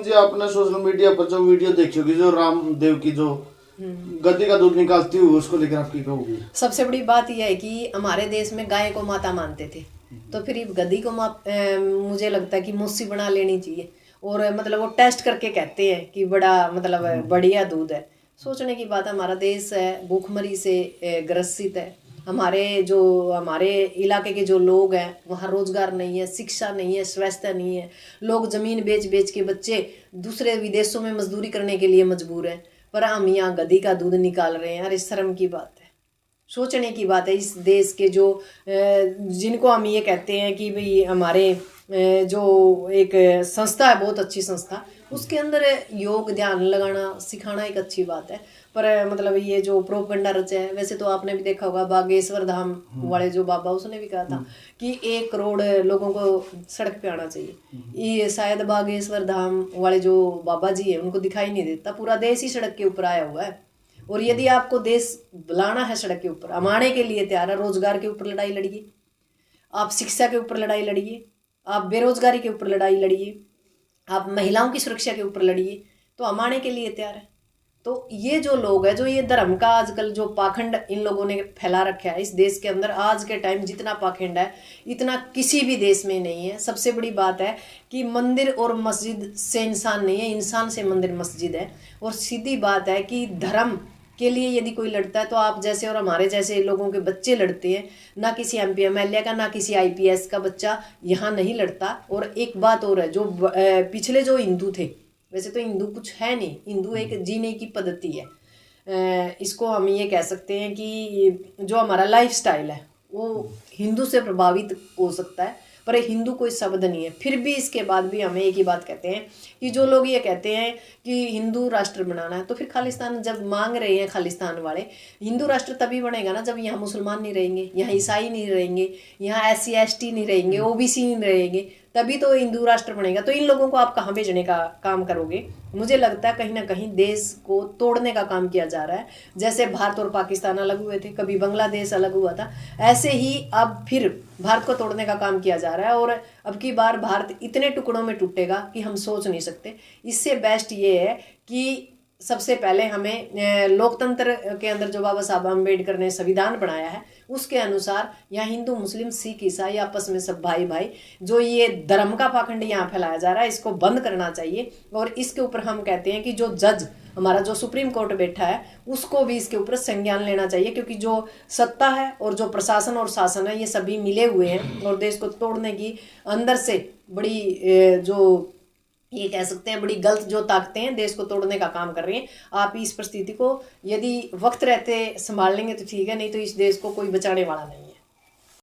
जी आपने social media पर जो वीडियो देखी होगी, जो रामदेव की जो गद्दी का दूध निकालती हुई, उसको लेकर आप की कहोगी? सबसे बड़ी बात यह है कि हमारे देश में गाय को माता मानते थे, तो फिर गद्दी को मुझे लगता है कि मुस्सी बना लेनी चाहिए। और मतलब वो टेस्ट करके कहते हैं कि बड़ा मतलब बढ़िया दूध है। सोचने की बात है, हमारा देश है भूखमरी से ग्रसित है। हमारे इलाके के जो लोग हैं वहाँ रोजगार नहीं है, शिक्षा नहीं है, स्वास्थ्य नहीं है। लोग जमीन बेच बेच के बच्चे दूसरे विदेशों में मजदूरी करने के लिए मजबूर हैं, पर हम यहाँ गधी का दूध निकाल रहे हैं। अरे शर्म की बात है, सोचने की बात है। इस देश के जो जिनको हम ये कहते हैं कि भाई हमारे जो एक संस्था है, बहुत अच्छी संस्था, उसके अंदर योग ध्यान लगाना सिखाना एक अच्छी बात है। पर मतलब ये जो प्रोपगंडा रचा है, वैसे तो आपने भी देखा होगा बागेश्वर धाम वाले जो बाबा, उसने भी कहा था कि 1 करोड़ लोगों को सड़क पे आना चाहिए। ये शायद बागेश्वर धाम वाले जो बाबा जी है उनको दिखाई नहीं देता, पूरा देश ही सड़क के ऊपर आया हुआ है। और यदि आपको देश बुलाना है सड़क के ऊपर, हमारे के लिए तैयार है, रोजगार के ऊपर लड़ाई लड़िए, आप शिक्षा के ऊपर लड़ाई लड़िए, आप बेरोजगारी के ऊपर लड़ाई लड़िए, आप महिलाओं की सुरक्षा के ऊपर लड़िए, तो हमारे के लिए तैयार है। तो ये जो लोग हैं, जो ये धर्म का आजकल जो पाखंड इन लोगों ने फैला रखा है इस देश के अंदर, आज के टाइम जितना पाखंड है इतना किसी भी देश में नहीं है। सबसे बड़ी बात है कि मंदिर और मस्जिद से इंसान नहीं है, इंसान से मंदिर मस्जिद है। और सीधी बात है कि धर्म के लिए यदि कोई लड़ता है तो आप जैसे और हमारे जैसे लोगों के बच्चे लड़ते हैं, ना किसी MP MLA का, ना किसी IPS का बच्चा यहाँ नहीं लड़ता। और एक बात और है, जो पिछले जो हिंदू थे, वैसे तो हिंदू कुछ है नहीं, हिंदू एक जीने की पद्धति है। इसको हम ये कह सकते हैं कि जो हमारा लाइफ स्टाइल है वो हिंदू से प्रभावित हो सकता है, पर हिंदू कोई शब्द नहीं है। फिर भी इसके बाद भी हमें एक ही बात कहते हैं कि जो लोग ये कहते हैं कि हिंदू राष्ट्र बनाना है, तो फिर खालिस्तान जब मांग रहे हैं खालिस्तान वाले, हिंदू राष्ट्र तभी बनेगा ना जब यहाँ मुसलमान नहीं रहेंगे, यहाँ ईसाई नहीं रहेंगे, यहाँ SC ST नहीं रहेंगे, OBC नहीं रहेंगे, तभी तो हिंदू राष्ट्र बनेगा। तो इन लोगों को आप कहाँ भेजने का काम करोगे? मुझे लगता है कहीं ना कहीं देश को तोड़ने का काम किया जा रहा है। जैसे भारत और पाकिस्तान अलग हुए थे, कभी बांग्लादेश अलग हुआ था, ऐसे ही अब फिर भारत को तोड़ने का काम किया जा रहा है। और अब की बार भारत इतने टुकड़ों में टूटेगा कि हम सोच नहीं सकते। इससे बेस्ट ये है कि सबसे पहले हमें लोकतंत्र के अंदर जो बाबा साहब अम्बेडकर ने संविधान बनाया है उसके अनुसार यहाँ हिंदू मुस्लिम सिख ईसाई आपस में सब भाई भाई, जो ये धर्म का पाखंड यहाँ फैलाया जा रहा है इसको बंद करना चाहिए। और इसके ऊपर हम कहते हैं कि जो जज हमारा जो सुप्रीम कोर्ट बैठा है उसको भी इसके ऊपर संज्ञान लेना चाहिए, क्योंकि जो सत्ता है और जो प्रशासन और शासन है ये सभी मिले हुए हैं और देश को तोड़ने की अंदर से बड़ी जो ये कह सकते हैं बड़ी गलत जो ताकतें हैं देश को तोड़ने का काम कर रही हैं। आप इस परिस्थिति को यदि वक्त रहते संभाल लेंगे तो ठीक है, नहीं तो इस देश को कोई बचाने वाला नहीं है।